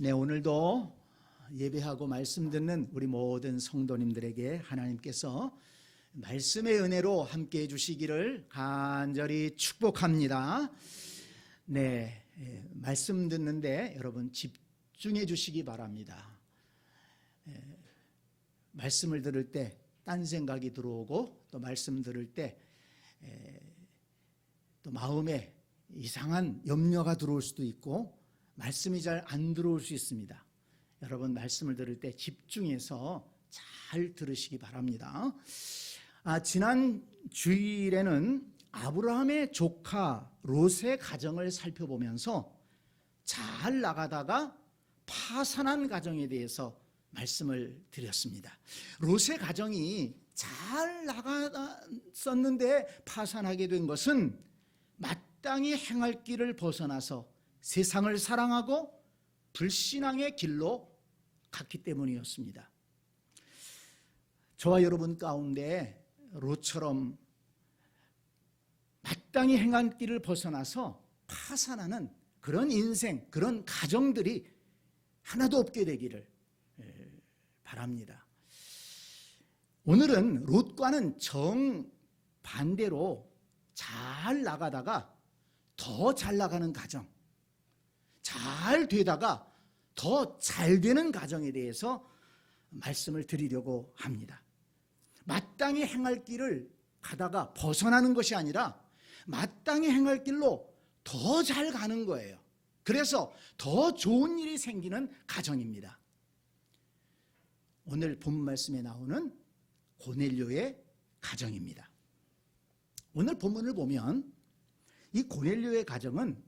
네, 오늘도 예배하고 말씀 듣는 우리 모든 성도님들에게 하나님께서 말씀의 은혜로 함께해 주시기를 간절히 축복합니다. 네, 말씀 듣는데 여러분 집중해 주시기 바랍니다. 말씀을 들을 때 딴 생각이 들어오고 또 말씀 들을 때 또 마음에 이상한 염려가 들어올 수도 있고 말씀이 잘 안 들어올 수 있습니다. 여러분 말씀을 들을 때 집중해서 잘 들으시기 바랍니다. 지난 주일에는 아브라함의 조카 롯의 가정을 살펴보면서 잘 나가다가 파산한 가정에 대해서 말씀을 드렸습니다. 롯의 가정이 잘 나갔었는데 파산하게 된 것은 마땅히 행할 길을 벗어나서 세상을 사랑하고 불신앙의 길로 갔기 때문이었습니다. 저와 여러분 가운데 롯처럼 마땅히 행한 길을 벗어나서 파산하는 그런 인생, 그런 가정들이 하나도 없게 되기를 바랍니다. 오늘은 롯과는 정반대로 잘 나가다가 더 잘 나가는 가정, 잘 되다가 더 잘 되는 가정에 대해서 말씀을 드리려고 합니다. 마땅히 행할 길을 가다가 벗어나는 것이 아니라 마땅히 행할 길로 더 잘 가는 거예요. 그래서 더 좋은 일이 생기는 가정입니다. 오늘 본 말씀에 나오는 고넬료의 가정입니다. 오늘 본문을 보면 이 고넬료의 가정은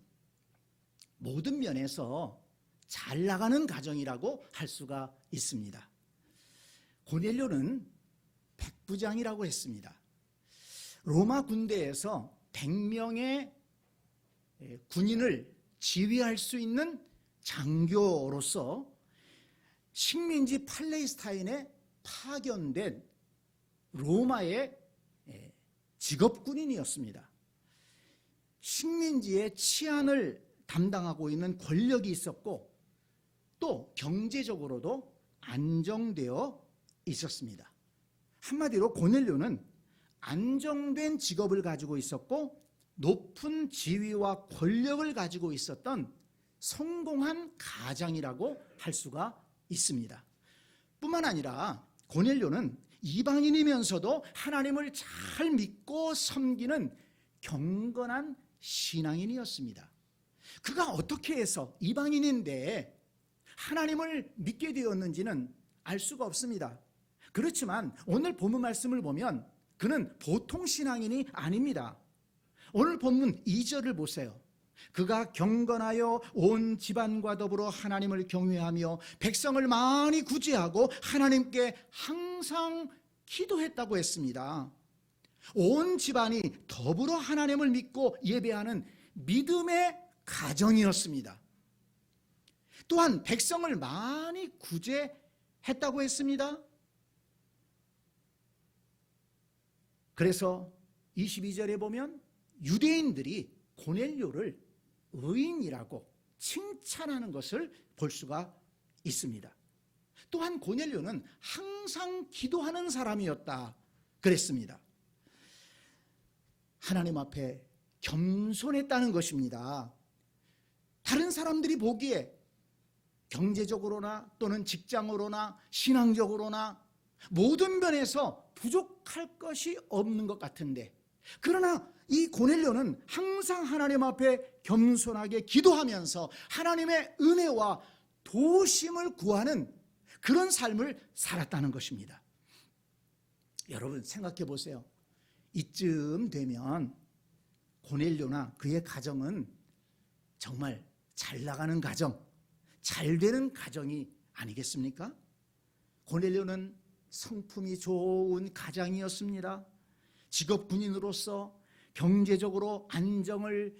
모든 면에서 잘 나가는 가정이라고 할 수가 있습니다. 고넬료는 백부장이라고 했습니다. 로마 군대에서 100명의 군인을 지휘할 수 있는 장교로서 식민지 팔레스타인에 파견된 로마의 직업군인이었습니다. 식민지의 치안을 담당하고 있는 권력이 있었고 또 경제적으로도 안정되어 있었습니다. 한마디로 고넬료는 안정된 직업을 가지고 있었고 높은 지위와 권력을 가지고 있었던 성공한 가장이라고 할 수가 있습니다. 뿐만 아니라 고넬료는 이방인이면서도 하나님을 잘 믿고 섬기는 경건한 신앙인이었습니다. 그가 어떻게 해서 이방인인데 하나님을 믿게 되었는지는 알 수가 없습니다. 그렇지만 오늘 본문 말씀을 보면 그는 보통 신앙인이 아닙니다. 오늘 본문 2절을 보세요. 그가 경건하여 온 집안과 더불어 하나님을 경외하며 백성을 많이 구제하고 하나님께 항상 기도했다고 했습니다. 온 집안이 더불어 하나님을 믿고 예배하는 믿음의 가정이었습니다. 또한 백성을 많이 구제했다고 했습니다. 그래서 22절에 보면 유대인들이 고넬료를 의인이라고 칭찬하는 것을 볼 수가 있습니다. 또한 고넬료는 항상 기도하는 사람이었다 그랬습니다. 하나님 앞에 겸손했다는 것입니다. 다른 사람들이 보기에 경제적으로나 또는 직장으로나 신앙적으로나 모든 면에서 부족할 것이 없는 것 같은데, 그러나 이 고넬료는 항상 하나님 앞에 겸손하게 기도하면서 하나님의 은혜와 도우심을 구하는 그런 삶을 살았다는 것입니다. 여러분 생각해 보세요. 이쯤 되면 고넬료나 그의 가정은 정말 잘 나가는 가정, 잘 되는 가정이 아니겠습니까? 고넬료는 성품이 좋은 가장이었습니다. 직업 군인으로서 경제적으로 안정을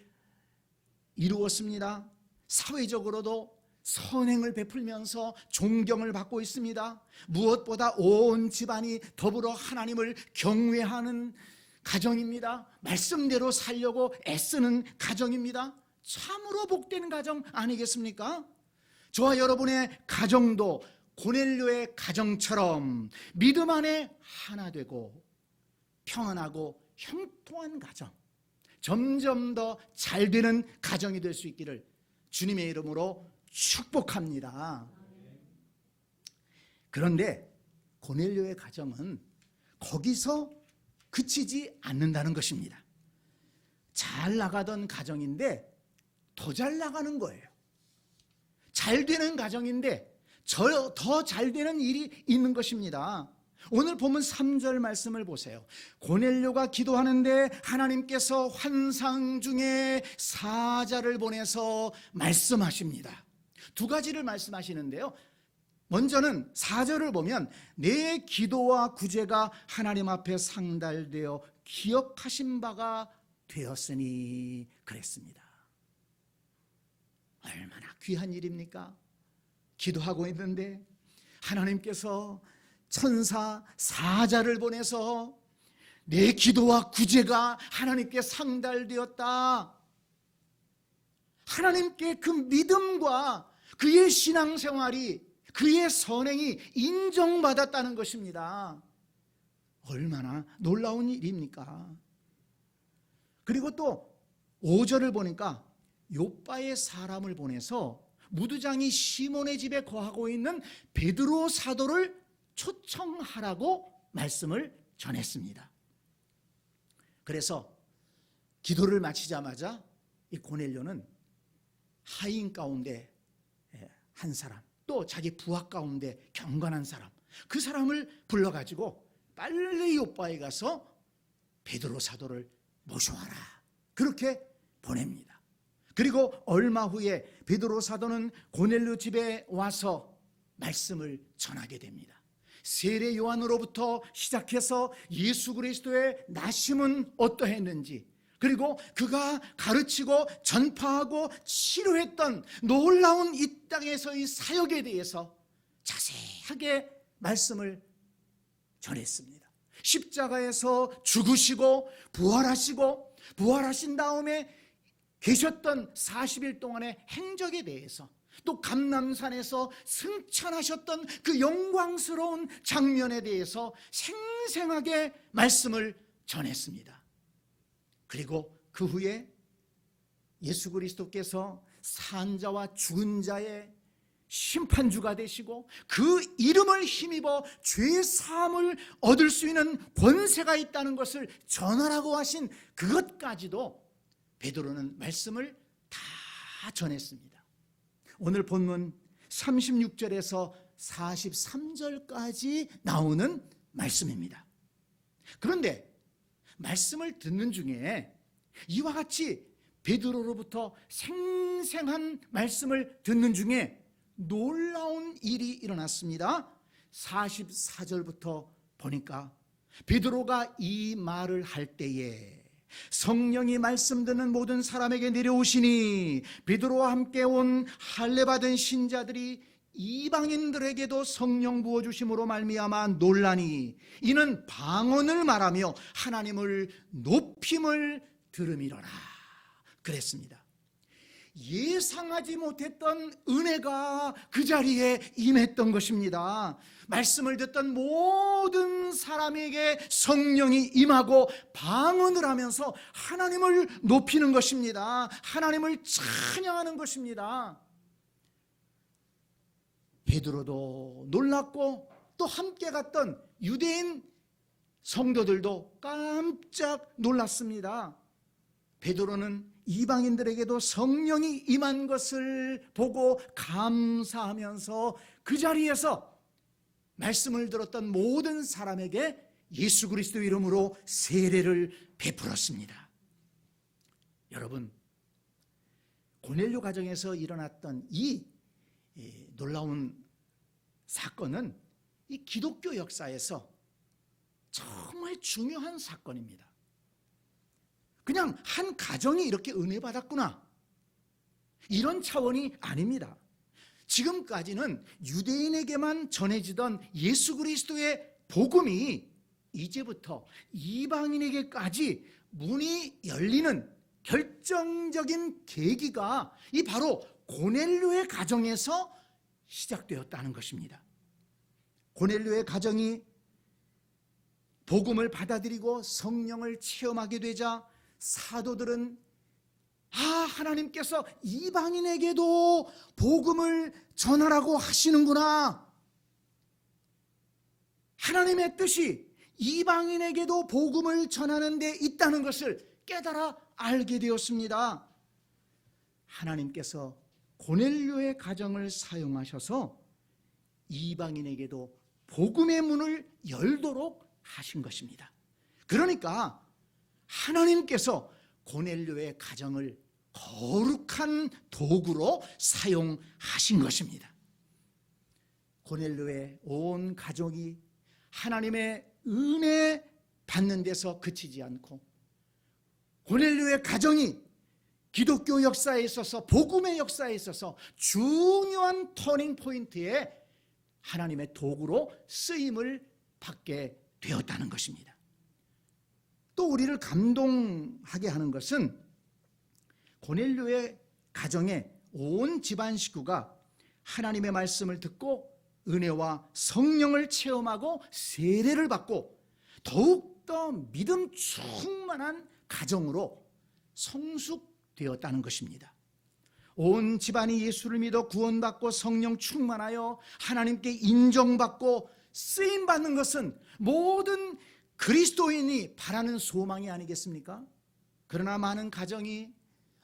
이루었습니다. 사회적으로도 선행을 베풀면서 존경을 받고 있습니다. 무엇보다 온 집안이 더불어 하나님을 경외하는 가정입니다. 말씀대로 살려고 애쓰는 가정입니다. 참으로 복된 가정 아니겠습니까? 저와 여러분의 가정도 고넬료의 가정처럼 믿음 안에 하나 되고 평안하고 형통한 가정, 점점 더 잘 되는 가정이 될 수 있기를 주님의 이름으로 축복합니다. 그런데 고넬료의 가정은 거기서 그치지 않는다는 것입니다. 잘 나가던 가정인데 더 잘 나가는 거예요. 잘 되는 가정인데 더 잘 되는 일이 있는 것입니다. 오늘 본문 3절 말씀을 보세요. 고넬료가 기도하는데 하나님께서 환상 중에 사자를 보내서 말씀하십니다. 두 가지를 말씀하시는데요. 먼저는 4절을 보면 내 기도와 구제가 하나님 앞에 상달되어 기억하신 바가 되었으니 그랬습니다. 얼마나 귀한 일입니까? 기도하고 있는데 하나님께서 천사 사자를 보내서 내 기도와 구제가 하나님께 상달되었다. 하나님께 그 믿음과 그의 신앙생활이, 그의 선행이 인정받았다는 것입니다. 얼마나 놀라운 일입니까? 그리고 또 5절을 보니까 욥바의 사람을 보내서 무두장이 시몬의 집에 거하고 있는 베드로 사도를 초청하라고 말씀을 전했습니다. 그래서 기도를 마치자마자 이 고넬료는 하인 가운데 한 사람, 또 자기 부하 가운데 경건한 사람, 그 사람을 불러가지고 빨리 욥바에 가서 베드로 사도를 모셔와라, 그렇게 보냅니다. 그리고 얼마 후에 베드로 사도는 고넬료 집에 와서 말씀을 전하게 됩니다. 세례 요한으로부터 시작해서 예수 그리스도의 나심은 어떠했는지, 그리고 그가 가르치고 전파하고 치료했던 놀라운 이 땅에서의 사역에 대해서 자세하게 말씀을 전했습니다. 십자가에서 죽으시고 부활하시고 부활하신 다음에 계셨던 40일 동안의 행적에 대해서, 또 감람산에서 승천하셨던 그 영광스러운 장면에 대해서 생생하게 말씀을 전했습니다. 그리고 그 후에 예수 그리스도께서 산자와 죽은 자의 심판주가 되시고 그 이름을 힘입어 죄 사함을 얻을 수 있는 권세가 있다는 것을 전하라고 하신 그것까지도 베드로는 말씀을 다 전했습니다. 오늘 본문 36절에서 43절까지 나오는 말씀입니다. 그런데 말씀을 듣는 중에 이와 같이 베드로로부터 생생한 말씀을 듣는 중에 놀라운 일이 일어났습니다. 44절부터 보니까 베드로가 이 말을 할 때에 성령이 말씀 듣는 모든 사람에게 내려오시니 베드로와 함께 온 할례 받은 신자들이 이방인들에게도 성령 부어주심으로 말미암아 놀라니 이는 방언을 말하며 하나님을 높임을 들음이로라 그랬습니다. 예상하지 못했던 은혜가 그 자리에 임했던 것입니다. 말씀을 듣던 모든 사람에게 성령이 임하고 방언을 하면서 하나님을 높이는 것입니다. 하나님을 찬양하는 것입니다. 베드로도 놀랐고 또 함께 갔던 유대인 성도들도 깜짝 놀랐습니다. 베드로는 이방인들에게도 성령이 임한 것을 보고 감사하면서 그 자리에서 말씀을 들었던 모든 사람에게 예수 그리스도 이름으로 세례를 베풀었습니다. 여러분, 고넬료 가정에서 일어났던 이 놀라운 사건은 이 기독교 역사에서 정말 중요한 사건입니다. 그냥 한 가정이 이렇게 은혜 받았구나, 이런 차원이 아닙니다. 지금까지는 유대인에게만 전해지던 예수 그리스도의 복음이 이제부터 이방인에게까지 문이 열리는 결정적인 계기가 이 바로 고넬료의 가정에서 시작되었다는 것입니다. 고넬료의 가정이 복음을 받아들이고 성령을 체험하게 되자 사도들은 하나님께서 이방인에게도 복음을 전하라고 하시는구나. 하나님의 뜻이 이방인에게도 복음을 전하는 데 있다는 것을 깨달아 알게 되었습니다. 하나님께서 고넬료의 가정을 사용하셔서 이방인에게도 복음의 문을 열도록 하신 것입니다. 그러니까 하나님께서 고넬료의 가정을 거룩한 도구로 사용하신 것입니다. 고넬료의 온 가족이 하나님의 은혜 받는 데서 그치지 않고 고넬료의 가정이 기독교 역사에 있어서 복음의 역사에 있어서 중요한 터닝 포인트에 하나님의 도구로 쓰임을 받게 되었다는 것입니다. 또 우리를 감동하게 하는 것은 고넬료의 가정의 온 집안 식구가 하나님의 말씀을 듣고 은혜와 성령을 체험하고 세례를 받고 더욱더 믿음 충만한 가정으로 성숙되었다는 것입니다. 온 집안이 예수를 믿어 구원받고 성령 충만하여 하나님께 인정받고 쓰임받는 것은 모든 그리스도인이 바라는 소망이 아니겠습니까? 그러나 많은 가정이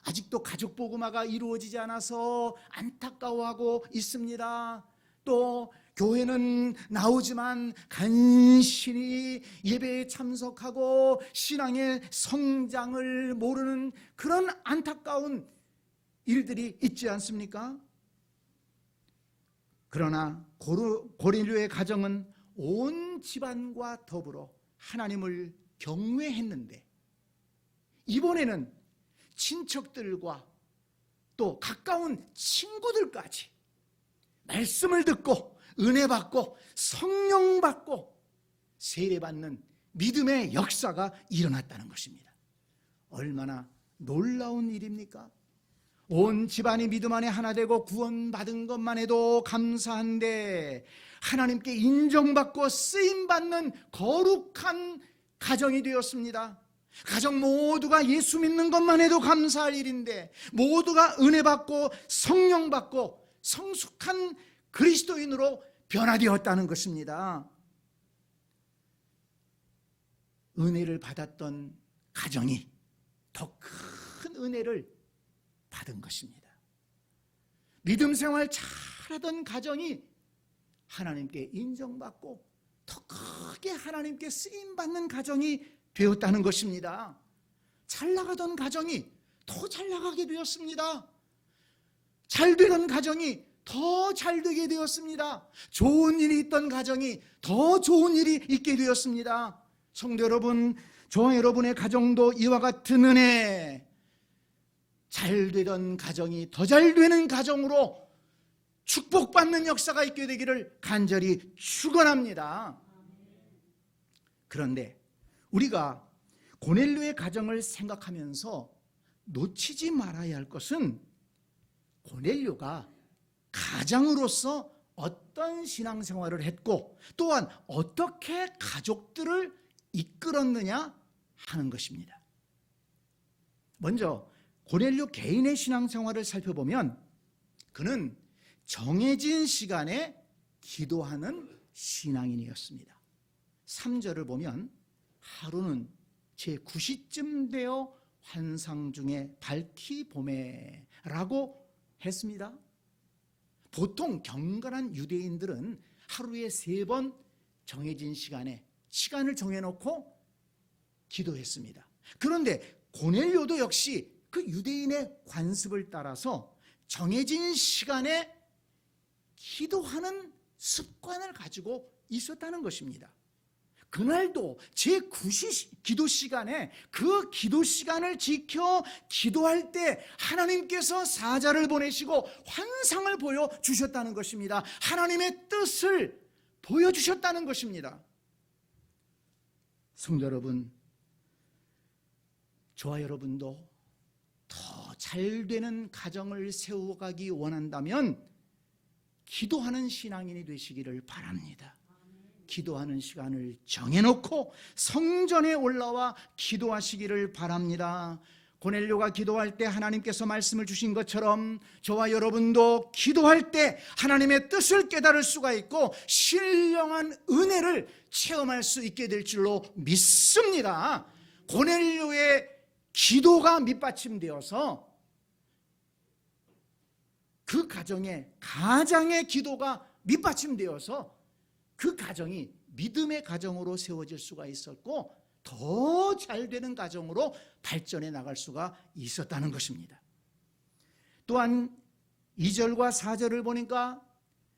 아직도 가족 복음화가 이루어지지 않아서 안타까워하고 있습니다. 또 교회는 나오지만 간신히 예배에 참석하고 신앙의 성장을 모르는 그런 안타까운 일들이 있지 않습니까? 그러나 고넬료의 가정은 온 집안과 더불어 하나님을 경외했는데 이번에는 친척들과 또 가까운 친구들까지 말씀을 듣고 은혜 받고 성령 받고 세례받는 믿음의 역사가 일어났다는 것입니다. 얼마나 놀라운 일입니까? 온 집안이 믿음 안에 하나 되고 구원받은 것만 해도 감사한데 하나님께 인정받고 쓰임받는 거룩한 가정이 되었습니다. 가정 모두가 예수 믿는 것만 해도 감사할 일인데 모두가 은혜 받고 성령 받고 성숙한 그리스도인으로 변화되었다는 것입니다. 은혜를 받았던 가정이 더 큰 은혜를 받은 것입니다. 믿음 생활 잘하던 가정이 하나님께 인정받고 더 크게 하나님께 쓰임받는 가정이 되었다는 것입니다. 잘 나가던 가정이 더 잘 나가게 되었습니다. 잘 되던 가정이 더 잘 되게 되었습니다. 좋은 일이 있던 가정이 더 좋은 일이 있게 되었습니다. 성도 여러분, 저와 여러분의 가정도 이와 같은 은혜, 잘 되던 가정이 더 잘 되는 가정으로 축복받는 역사가 있게 되기를 간절히 축원합니다. 그런데 우리가 고넬료의 가정을 생각하면서 놓치지 말아야 할 것은 고넬료가 가장으로서 어떤 신앙생활을 했고 또한 어떻게 가족들을 이끌었느냐 하는 것입니다. 먼저 고넬료 개인의 신앙생활을 살펴보면 그는 정해진 시간에 기도하는 신앙인이었습니다. 3절을 보면 하루는 제9시쯤 되어 환상 중에 밝히 보매 라고 했습니다. 보통 경건한 유대인들은 하루에 3번 정해진 시간을 정해놓고 기도했습니다. 그런데 고넬료도 역시 그 유대인의 관습을 따라서 정해진 시간에 기도하는 습관을 가지고 있었다는 것입니다. 그날도 제9시 기도 시간에 그 기도 시간을 지켜 기도할 때 하나님께서 사자를 보내시고 환상을 보여주셨다는 것입니다. 하나님의 뜻을 보여주셨다는 것입니다. 성도 여러분, 저와 여러분도 더 잘 되는 가정을 세워가기 원한다면 기도하는 신앙인이 되시기를 바랍니다. 기도하는 시간을 정해놓고 성전에 올라와 기도하시기를 바랍니다. 고넬료가 기도할 때 하나님께서 말씀을 주신 것처럼 저와 여러분도 기도할 때 하나님의 뜻을 깨달을 수가 있고 신령한 은혜를 체험할 수 있게 될 줄로 믿습니다. 고넬료의 기도가 밑받침되어서 그 가장의 기도가 밑받침되어서 그 가정이 믿음의 가정으로 세워질 수가 있었고 더 잘 되는 가정으로 발전해 나갈 수가 있었다는 것입니다. 또한 2절과 4절을 보니까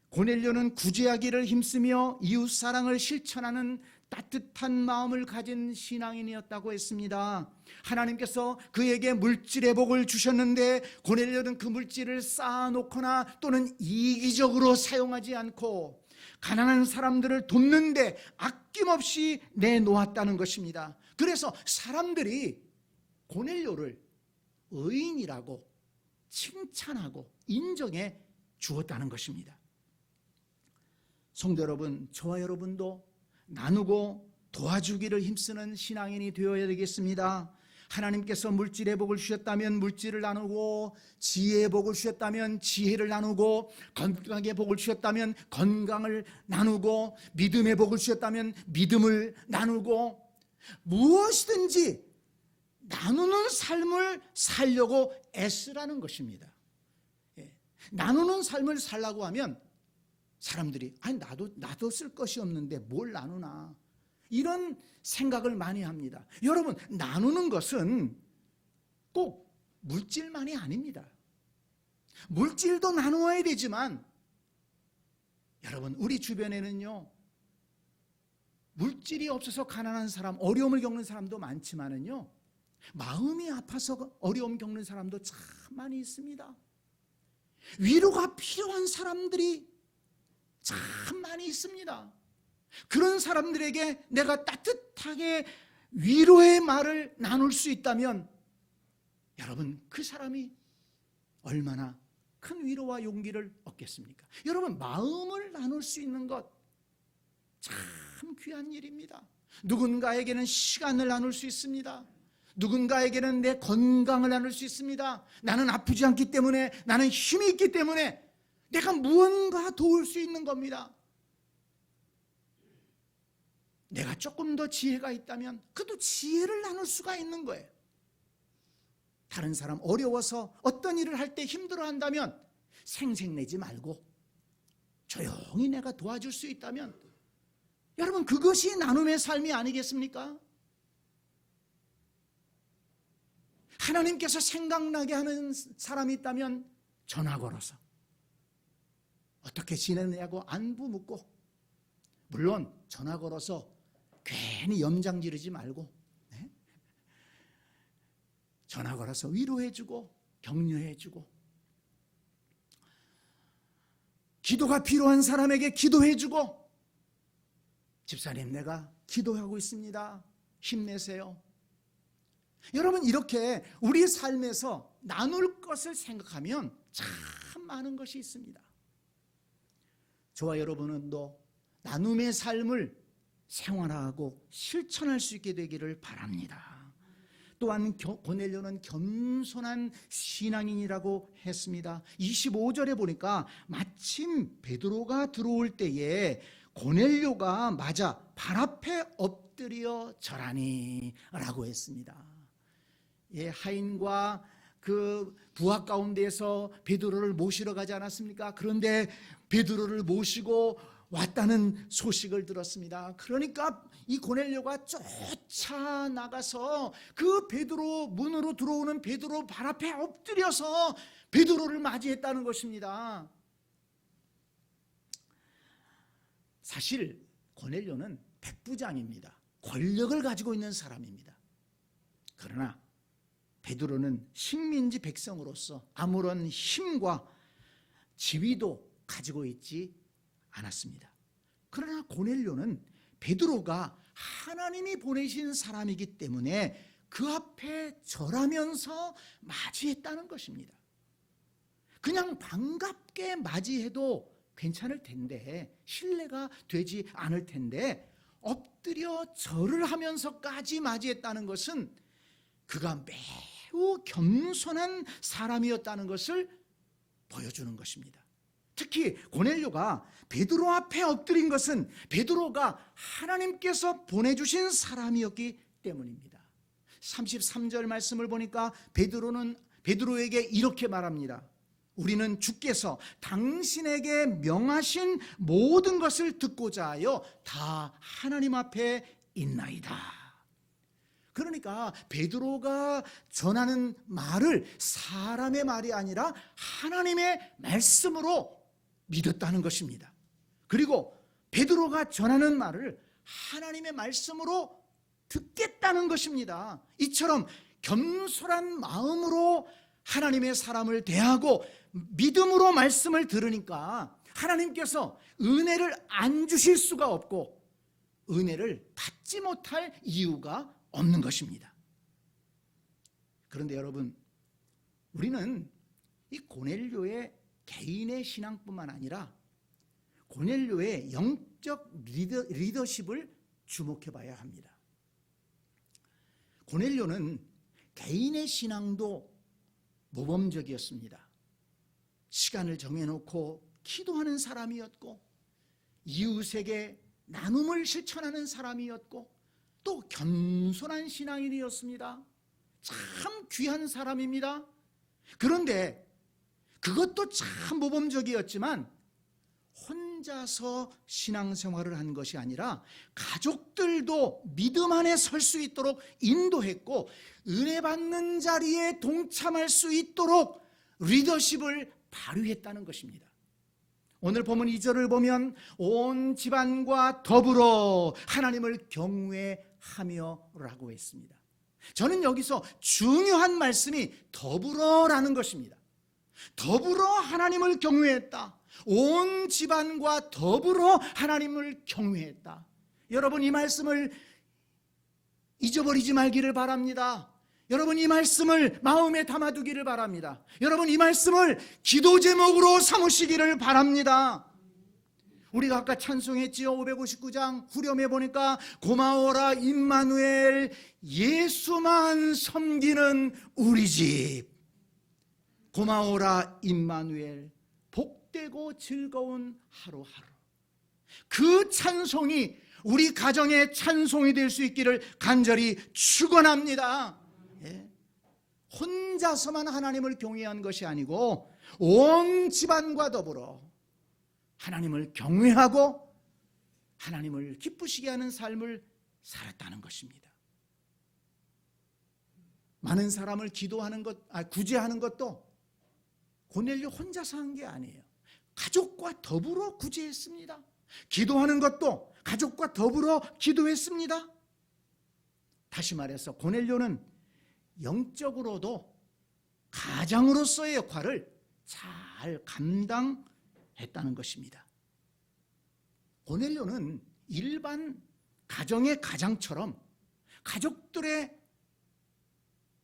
고넬료는 구제하기를 힘쓰며 이웃사랑을 실천하는 따뜻한 마음을 가진 신앙인이었다고 했습니다. 하나님께서 그에게 물질의 복을 주셨는데 고넬료는 그 물질을 쌓아놓거나 또는 이기적으로 사용하지 않고 가난한 사람들을 돕는데 아낌없이 내놓았다는 것입니다. 그래서 사람들이 고넬료를 의인이라고 칭찬하고 인정해 주었다는 것입니다. 성도 여러분, 저와 여러분도 나누고 도와주기를 힘쓰는 신앙인이 되어야 되겠습니다. 하나님께서 물질의 복을 주셨다면 물질을 나누고, 지혜의 복을 주셨다면 지혜를 나누고, 건강의 복을 주셨다면 건강을 나누고, 믿음의 복을 주셨다면 믿음을 나누고, 무엇이든지 나누는 삶을 살려고 애쓰라는 것입니다. 나누는 삶을 살라고 하면 사람들이 나도 쓸 것이 없는데 뭘 나누나, 이런 생각을 많이 합니다. 여러분, 나누는 것은 꼭 물질만이 아닙니다. 물질도 나누어야 되지만 여러분, 우리 주변에는요, 물질이 없어서 가난한 사람, 어려움을 겪는 사람도 많지만은요, 마음이 아파서 어려움 겪는 사람도 참 많이 있습니다. 위로가 필요한 사람들이 참 많이 있습니다. 그런 사람들에게 내가 따뜻하게 위로의 말을 나눌 수 있다면 여러분, 그 사람이 얼마나 큰 위로와 용기를 얻겠습니까? 여러분, 마음을 나눌 수 있는 것 참 귀한 일입니다. 누군가에게는 시간을 나눌 수 있습니다. 누군가에게는 내 건강을 나눌 수 있습니다. 나는 아프지 않기 때문에, 나는 힘이 있기 때문에 내가 무언가 도울 수 있는 겁니다. 내가 조금 더 지혜가 있다면 그래도 지혜를 나눌 수가 있는 거예요. 다른 사람 어려워서 어떤 일을 할 때 힘들어한다면 생색내지 말고 조용히 내가 도와줄 수 있다면 여러분, 그것이 나눔의 삶이 아니겠습니까? 하나님께서 생각나게 하는 사람이 있다면 전화 걸어서 어떻게 지내느냐고 안부 묻고, 물론 전화 걸어서 괜히 염장 지르지 말고 전화 걸어서 위로해주고 격려해주고, 기도가 필요한 사람에게 기도해주고, 집사님 내가 기도하고 있습니다, 힘내세요. 여러분, 이렇게 우리 삶에서 나눌 것을 생각하면 참 많은 것이 있습니다. 저와 여러분도 나눔의 삶을 생활하고 실천할 수 있게 되기를 바랍니다. 또한 고넬료는 겸손한 신앙인이라고 했습니다. 25절에 보니까 마침 베드로가 들어올 때에 고넬료가 맞아 발 앞에 엎드려 절하니 라고 했습니다. 하인과 그 부하 가운데에서 베드로를 모시러 가지 않았습니까? 그런데 베드로를 모시고 왔다는 소식을 들었습니다. 그러니까 이 고넬료가 쫓아나가서 그 베드로 문으로 들어오는 베드로 발 앞에 엎드려서 베드로를 맞이했다는 것입니다. 사실 고넬료는 백부장입니다. 권력을 가지고 있는 사람입니다. 그러나 베드로는 식민지 백성으로서 아무런 힘과 지위도 가지고 있지 않았습니다. 그러나 고넬료는 베드로가 하나님이 보내신 사람이기 때문에 그 앞에 절하면서 맞이했다는 것입니다. 그냥 반갑게 맞이해도 괜찮을 텐데, 신뢰가 되지 않을 텐데 엎드려 절을 하면서까지 맞이했다는 것은 그가 매우 겸손한 사람이었다는 것을 보여주는 것입니다. 특히 고넬료가 베드로 앞에 엎드린 것은 베드로가 하나님께서 보내주신 사람이었기 때문입니다. 33절 말씀을 보니까 베드로에게 이렇게 말합니다. 우리는 주께서 당신에게 명하신 모든 것을 듣고자 하여 다 하나님 앞에 있나이다. 그러니까 베드로가 전하는 말을 사람의 말이 아니라 하나님의 말씀으로 믿었다는 것입니다. 그리고 베드로가 전하는 말을 하나님의 말씀으로 듣겠다는 것입니다. 이처럼 겸손한 마음으로 하나님의 사람을 대하고 믿음으로 말씀을 들으니까 하나님께서 은혜를 안 주실 수가 없고 은혜를 받지 못할 이유가 없는 것입니다. 그런데 여러분, 우리는 이 고넬료의 개인의 신앙뿐만 아니라 고넬료의 영적 리더십을 주목해 봐야 합니다. 고넬료는 개인의 신앙도 모범적이었습니다. 시간을 정해놓고 기도하는 사람이었고 이웃에게 나눔을 실천하는 사람이었고 또 겸손한 신앙인이었습니다. 참 귀한 사람입니다. 그런데 그것도 참 모범적이었지만 혼자서 신앙생활을 한 것이 아니라 가족들도 믿음 안에 설 수 있도록 인도했고 은혜 받는 자리에 동참할 수 있도록 리더십을 발휘했다는 것입니다. 오늘 본문 2절을 보면 온 집안과 더불어 하나님을 경외하며 라고 했습니다. 저는 여기서 중요한 말씀이 더불어라는 것입니다. 더불어 하나님을 경외했다. 온 집안과 더불어 하나님을 경외했다. 여러분, 이 말씀을 잊어버리지 말기를 바랍니다. 여러분, 이 말씀을 마음에 담아두기를 바랍니다. 여러분, 이 말씀을 기도 제목으로 삼으시기를 바랍니다. 우리가 아까 찬송했지요. 559장 후렴에 보니까 고마워라 임마누엘, 예수만 섬기는 우리 집. 고마워라 임마누엘, 복되고 즐거운 하루하루. 그 찬송이 우리 가정의 찬송이 될 수 있기를 간절히 축원합니다. 혼자서만 하나님을 경외한 것이 아니고 온 집안과 더불어 하나님을 경외하고 하나님을 기쁘시게 하는 삶을 살았다는 것입니다. 많은 사람을 구제하는 것도 고넬료 혼자서 한 게 아니에요. 가족과 더불어 구제했습니다. 기도하는 것도 가족과 더불어 기도했습니다. 다시 말해서 고넬료는 영적으로도 가장으로서의 역할을 잘 감당했다는 것입니다. 고넬료는 일반 가정의 가장처럼 가족들의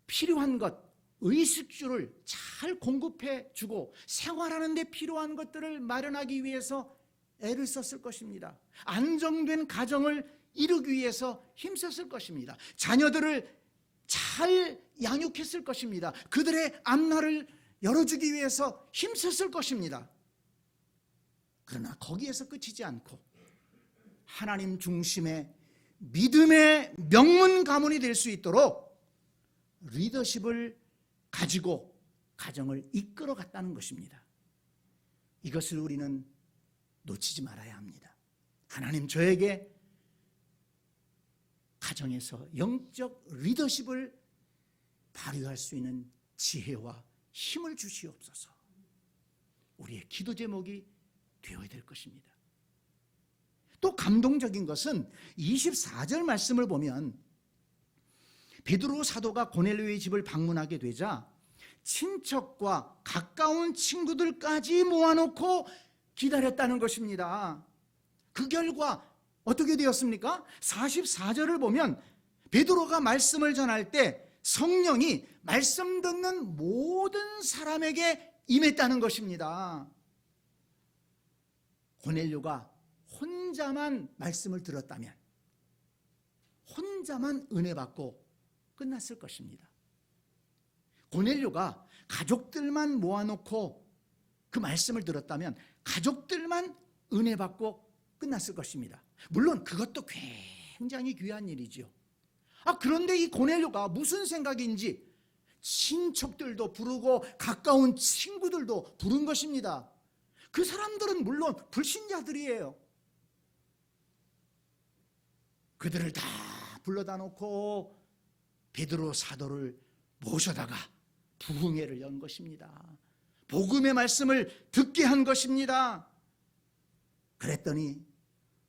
필요한 것, 의식주를 잘 공급해 주고 생활하는 데 필요한 것들을 마련하기 위해서 애를 썼을 것입니다. 안정된 가정을 이루기 위해서 힘썼을 것입니다. 자녀들을 잘 양육했을 것입니다. 그들의 앞날을 열어주기 위해서 힘썼을 것입니다. 그러나 거기에서 끝이지 않고 하나님 중심의 믿음의 명문 가문이 될 수 있도록 리더십을 가지고 가정을 이끌어 갔다는 것입니다. 이것을 우리는 놓치지 말아야 합니다. 하나님, 저에게 가정에서 영적 리더십을 발휘할 수 있는 지혜와 힘을 주시옵소서. 우리의 기도 제목이 되어야 될 것입니다. 또 감동적인 것은 24절 말씀을 보면 베드로 사도가 고넬료의 집을 방문하게 되자 친척과 가까운 친구들까지 모아놓고 기다렸다는 것입니다. 그 결과 어떻게 되었습니까? 44절을 보면 베드로가 말씀을 전할 때 성령이 말씀 듣는 모든 사람에게 임했다는 것입니다. 고넬료가 혼자만 말씀을 들었다면, 혼자만 은혜 받고 끝났을 것입니다. 고넬료가 가족들만 모아놓고 그 말씀을 들었다면 가족들만 은혜 받고 끝났을 것입니다. 물론 그것도 굉장히 귀한 일이지요. 그런데 이 고넬료가 무슨 생각인지 친척들도 부르고 가까운 친구들도 부른 것입니다. 그 사람들은 물론 불신자들이에요. 그들을 다 불러다 놓고 베드로 사도를 모셔다가 부흥회를 연 것입니다. 복음의 말씀을 듣게 한 것입니다. 그랬더니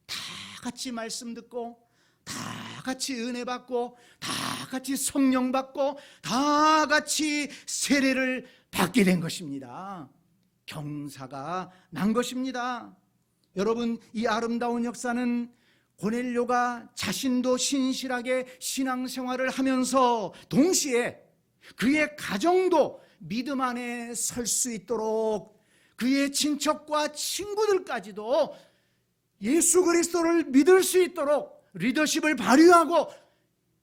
다 같이 말씀 듣고, 다 같이 은혜 받고, 다 같이 성령 받고, 다 같이 세례를 받게 된 것입니다. 경사가 난 것입니다. 여러분, 이 아름다운 역사는 고넬료가 자신도 신실하게 신앙생활을 하면서 동시에 그의 가정도 믿음 안에 설 수 있도록, 그의 친척과 친구들까지도 예수 그리스도를 믿을 수 있도록 리더십을 발휘하고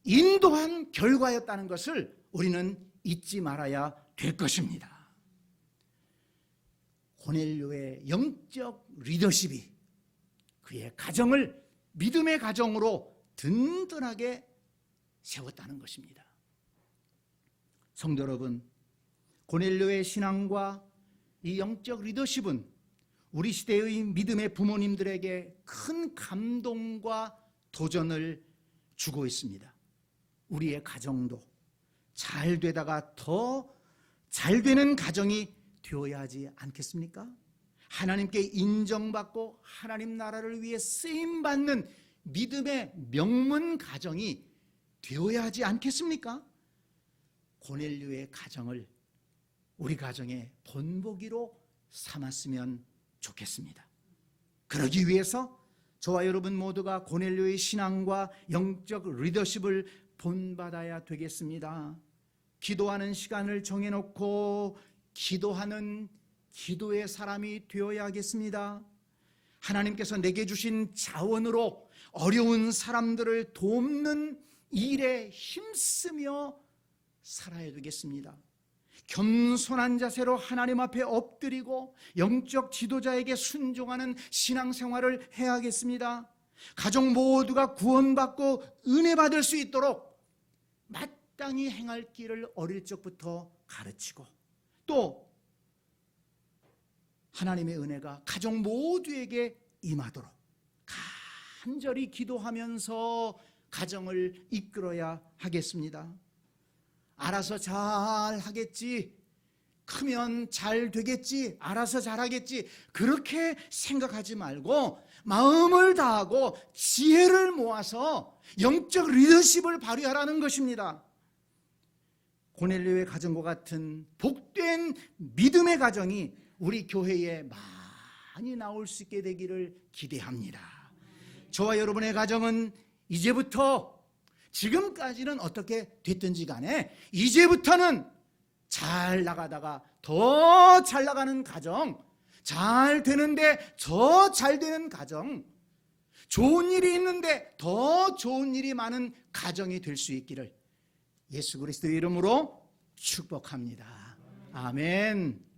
인도한 결과였다는 것을 우리는 잊지 말아야 될 것입니다. 고넬료의 영적 리더십이 그의 가정을 믿음의 가정으로 든든하게 세웠다는 것입니다. 성도 여러분, 고넬료의 신앙과 이 영적 리더십은 우리 시대의 믿음의 부모님들에게 큰 감동과 도전을 주고 있습니다. 우리의 가정도 잘 되다가 더 잘 되는 가정이 되어야 하지 않겠습니까? 하나님께 인정받고 하나님 나라를 위해 쓰임받는 믿음의 명문 가정이 되어야 하지 않겠습니까? 고넬료의 가정을 우리 가정의 본보기로 삼았으면 좋겠습니다. 그러기 위해서 저와 여러분 모두가 고넬료의 신앙과 영적 리더십을 본받아야 되겠습니다. 기도하는 시간을 정해놓고 기도하는 기도의 사람이 되어야 하겠습니다. 하나님께서 내게 주신 자원으로 어려운 사람들을 돕는 일에 힘쓰며 살아야 되겠습니다. 겸손한 자세로 하나님 앞에 엎드리고 영적 지도자에게 순종하는 신앙생활을 해야겠습니다. 가족 모두가 구원받고 은혜 받을 수 있도록 마땅히 행할 길을 어릴 적부터 가르치고, 또 하나님의 은혜가 가족 모두에게 임하도록 간절히 기도하면서 가정을 이끌어야 하겠습니다. 알아서 잘 하겠지, 크면 잘 되겠지, 알아서 잘 하겠지, 그렇게 생각하지 말고 마음을 다하고 지혜를 모아서 영적 리더십을 발휘하라는 것입니다. 고넬료의 가정과 같은 복된 믿음의 가정이 우리 교회에 많이 나올 수 있게 되기를 기대합니다. 저와 여러분의 가정은 이제부터, 지금까지는 어떻게 됐든지 간에 이제부터는 잘 나가다가 더 잘 나가는 가정, 잘 되는데 더 잘 되는 가정, 좋은 일이 있는데 더 좋은 일이 많은 가정이 될 수 있기를 예수 그리스도의 이름으로 축복합니다. 아멘.